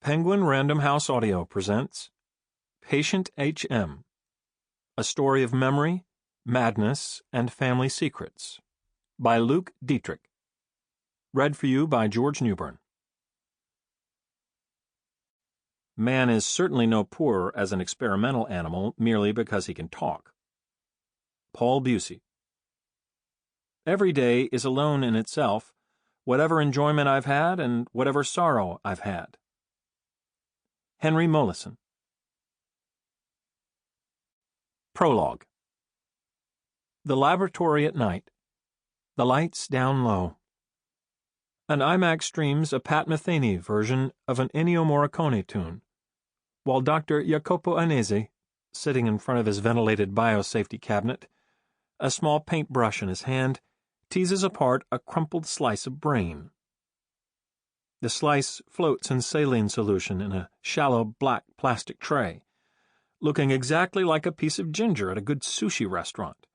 Penguin Random House Audio presents Patient H.M., A Story of Memory, Madness, and Family Secrets by Luke Dittrich. Read for you by George Newbern. Man is certainly no poorer as an experimental animal merely because he can talk. Paul Busey. Every day is alone in itself, whatever enjoyment I've had and whatever sorrow I've had. Henry Mollison. Prologue. The laboratory at night. The lights down low. An IMAX streams a Pat Metheny version of an Ennio Morricone tune, while Dr. Jacopo Annesi, sitting in front of his ventilated biosafety cabinet, a small paintbrush in his hand, teases apart a crumpled slice of brain. The slice floats in saline solution in a shallow black plastic tray, looking exactly like a piece of ginger at a good sushi restaurant,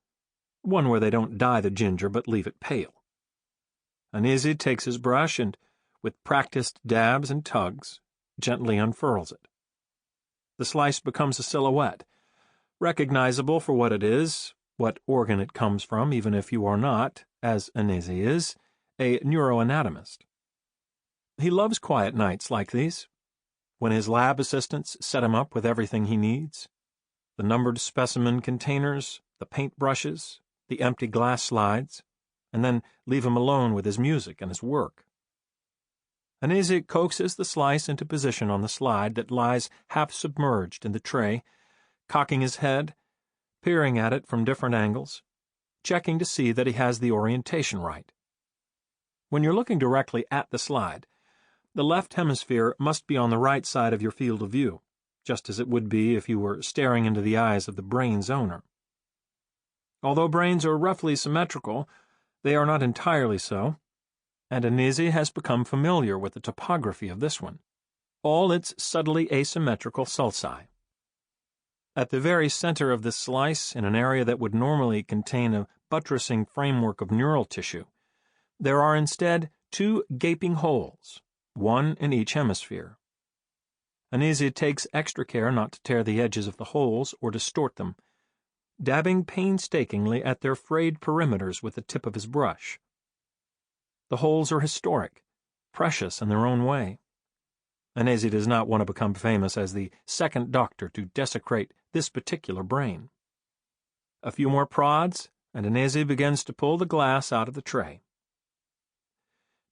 one where they don't dye the ginger but leave it pale. Annesi takes his brush and, with practiced dabs and tugs, gently unfurls it. The slice becomes a silhouette, recognizable for what it is, what organ it comes from, even if you are not, as Annesi is, a neuroanatomist. He loves quiet nights like these, when his lab assistants set him up with everything he needs: the numbered specimen containers, the paintbrushes, the empty glass slides, and then leave him alone with his music and his work. Annesi coaxes the slice into position on the slide that lies half submerged in the tray, cocking his head, peering at it from different angles, checking to see that he has the orientation right. When you're looking directly at the slide, the left hemisphere must be on the right side of your field of view, just as it would be if you were staring into the eyes of the brain's owner. Although brains are roughly symmetrical, they are not entirely so, and Annesi has become familiar with the topography of this one, all its subtly asymmetrical sulci. At the very center of this slice, in an area that would normally contain a buttressing framework of neural tissue, there are instead two gaping holes, one in each hemisphere. Annesi takes extra care not to tear the edges of the holes or distort them, dabbing painstakingly at their frayed perimeters with the tip of his brush. The holes are historic, precious in their own way. Annesi does not want to become famous as the second doctor to desecrate this particular brain. A few more prods, and Annesi begins to pull the glass out of the tray.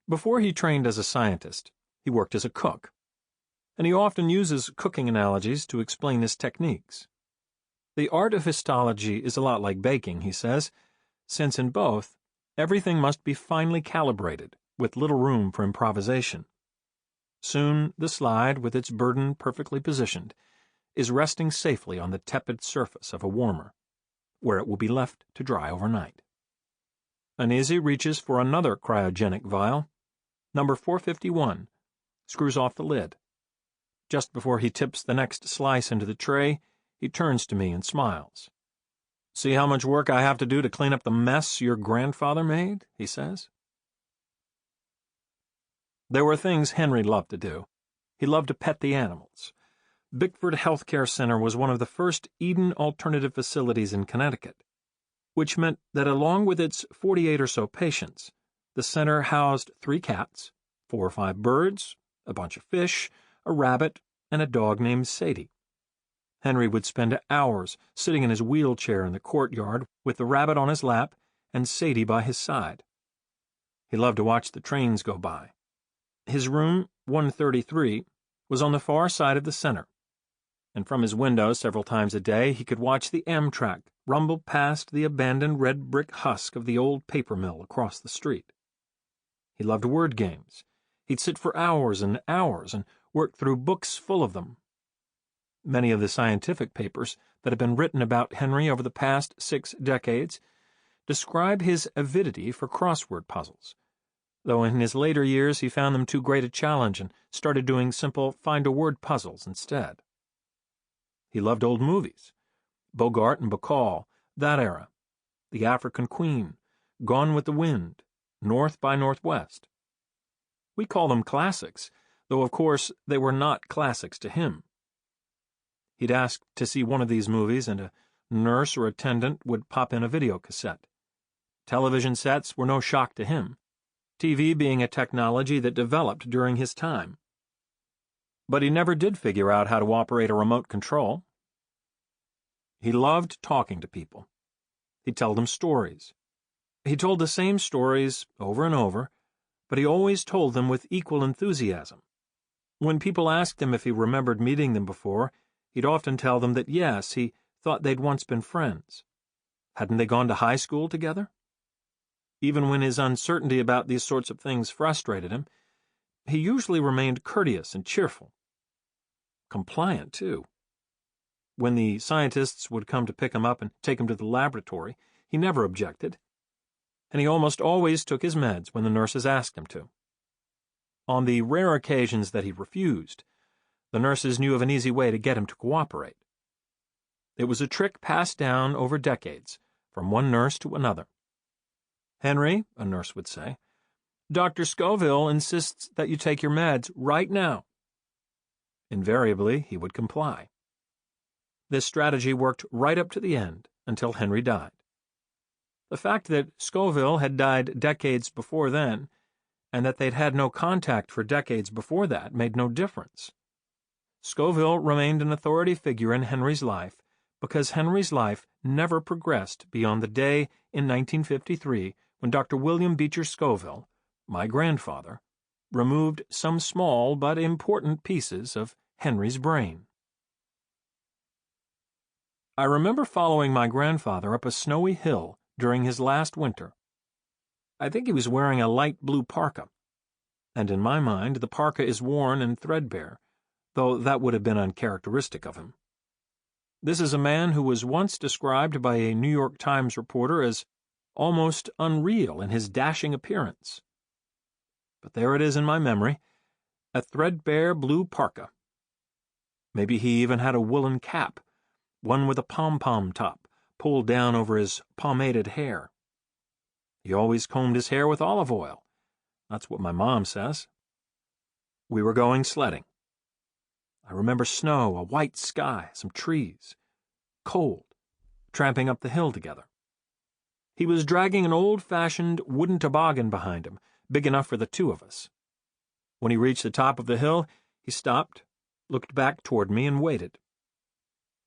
Before he trained as a scientist, he worked as a cook, and he often uses cooking analogies to explain his techniques. The art of histology is a lot like baking, he says, since in both, everything must be finely calibrated, with little room for improvisation. Soon the slide, with its burden perfectly positioned, is resting safely on the tepid surface of a warmer, where it will be left to dry overnight. Annesi reaches for another cryogenic vial, number 451, screws off the lid. Just before he tips the next slice into the tray, he turns to me and smiles. "See how much work I have to do to clean up the mess your grandfather made?" he says. There were things Henry loved to do. He loved to pet the animals. Bickford Healthcare Center was one of the first Eden alternative facilities in Connecticut, which meant that along with its 48 or so patients, the center housed 3 cats, 4 or 5 birds, a bunch of fish, a rabbit, and a dog named Sadie. Henry would spend hours sitting in his wheelchair in the courtyard with the rabbit on his lap and Sadie by his side. He loved to watch the trains go by. His room, 133, was on the far side of the center, and from his window several times a day he could watch the Amtrak rumble past the abandoned red brick husk of the old paper mill across the street. He loved word games. He'd sit for hours and hours and work through books full of them. Many of the scientific papers that have been written about Henry over the past 6 decades describe his avidity for crossword puzzles, though in his later years he found them too great a challenge and started doing simple find-a-word puzzles instead. He loved old movies: Bogart and Bacall, that era, The African Queen, Gone with the Wind, North by Northwest. We call them classics, though of course they were not classics to him. He'd ask to see one of these movies, and a nurse or attendant would pop in a videocassette. Television sets were no shock to him, TV being a technology that developed during his time. But he never did figure out how to operate a remote control. He loved talking to people. He'd tell them stories. He told the same stories over and over, but he always told them with equal enthusiasm. When people asked him if he remembered meeting them before, he'd often tell them that yes, he thought they'd once been friends. Hadn't they gone to high school together? Even when his uncertainty about these sorts of things frustrated him, he usually remained courteous and cheerful. Compliant, too. When the scientists would come to pick him up and take him to the laboratory, he never objected, and he almost always took his meds when the nurses asked him to. On the rare occasions that he refused, the nurses knew of an easy way to get him to cooperate. It was a trick passed down over decades, from one nurse to another. "Henry," a nurse would say, "Dr. Scoville insists that you take your meds right now." Invariably, he would comply. This strategy worked right up to the end, until Henry died. The fact that Scoville had died decades before then, and that they'd had no contact for decades before that, made no difference. Scoville remained an authority figure in Henry's life because Henry's life never progressed beyond the day in 1953 when Dr. William Beecher Scoville, my grandfather, removed some small but important pieces of Henry's brain. I remember following my grandfather up a snowy hill during his last winter. I think he was wearing a light blue parka, and in my mind the parka is worn and threadbare, though that would have been uncharacteristic of him. This is a man who was once described by a New York Times reporter as almost unreal in his dashing appearance. But there it is in my memory, a threadbare blue parka. Maybe he even had a woolen cap, one with a pom-pom top, pulled down over his pomaded hair. He always combed his hair with olive oil. That's what my mom says. We were going sledding. I remember snow, a white sky, some trees. Cold, tramping up the hill together. He was dragging an old-fashioned wooden toboggan behind him, big enough for the two of us. When he reached the top of the hill, he stopped, looked back toward me, and waited.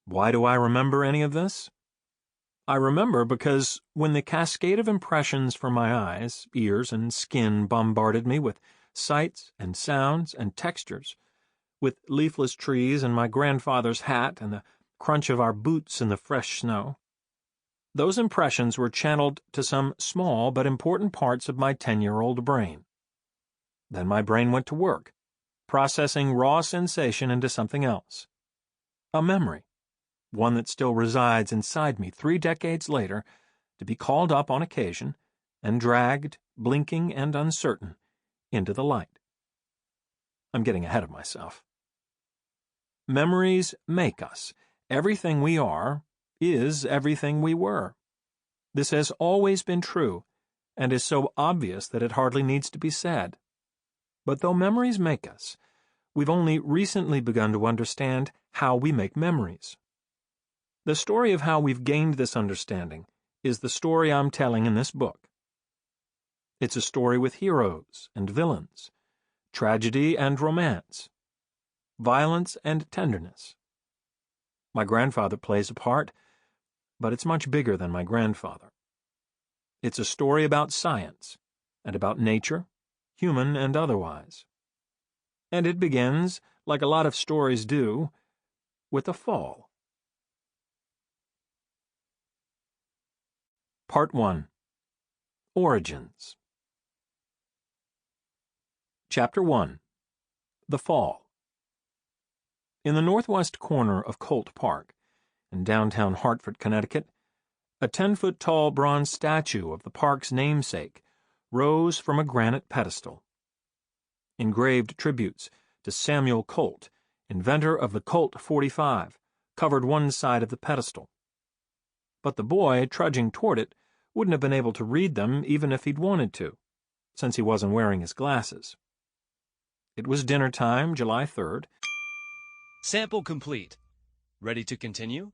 Why do I remember any of this? I remember because when the cascade of impressions from my eyes, ears, and skin bombarded me with sights and sounds and textures, with leafless trees and my grandfather's hat and the crunch of our boots in the fresh snow, those impressions were channeled to some small but important parts of my 10-year-old brain. Then my brain went to work, processing raw sensation into something else. A memory, one that still resides inside me 3 decades later, to be called up on occasion and dragged, blinking and uncertain, into the light. I'm getting ahead of myself. Memories make us. Everything we are is everything we were. This has always been true, and is so obvious that it hardly needs to be said. But though memories make us, we've only recently begun to understand how we make memories. The story of how we've gained this understanding is the story I'm telling in this book. It's a story with heroes and villains, tragedy and romance, violence and tenderness. My grandfather plays a part, but it's much bigger than my grandfather. It's a story about science, and about nature, human and otherwise. And it begins, like a lot of stories do, with a fall. Part 1. Origins. Chapter 1. The Fall. In the northwest corner of Colt Park, in downtown Hartford, Connecticut, a 10-foot-tall bronze statue of the park's namesake rose from a granite pedestal. Engraved tributes to Samuel Colt, inventor of the Colt 45, covered one side of the pedestal. But the boy trudging toward it wouldn't have been able to read them even if he'd wanted to, since he wasn't wearing his glasses. It was dinner time, July 3rd. Sample complete. Ready to continue?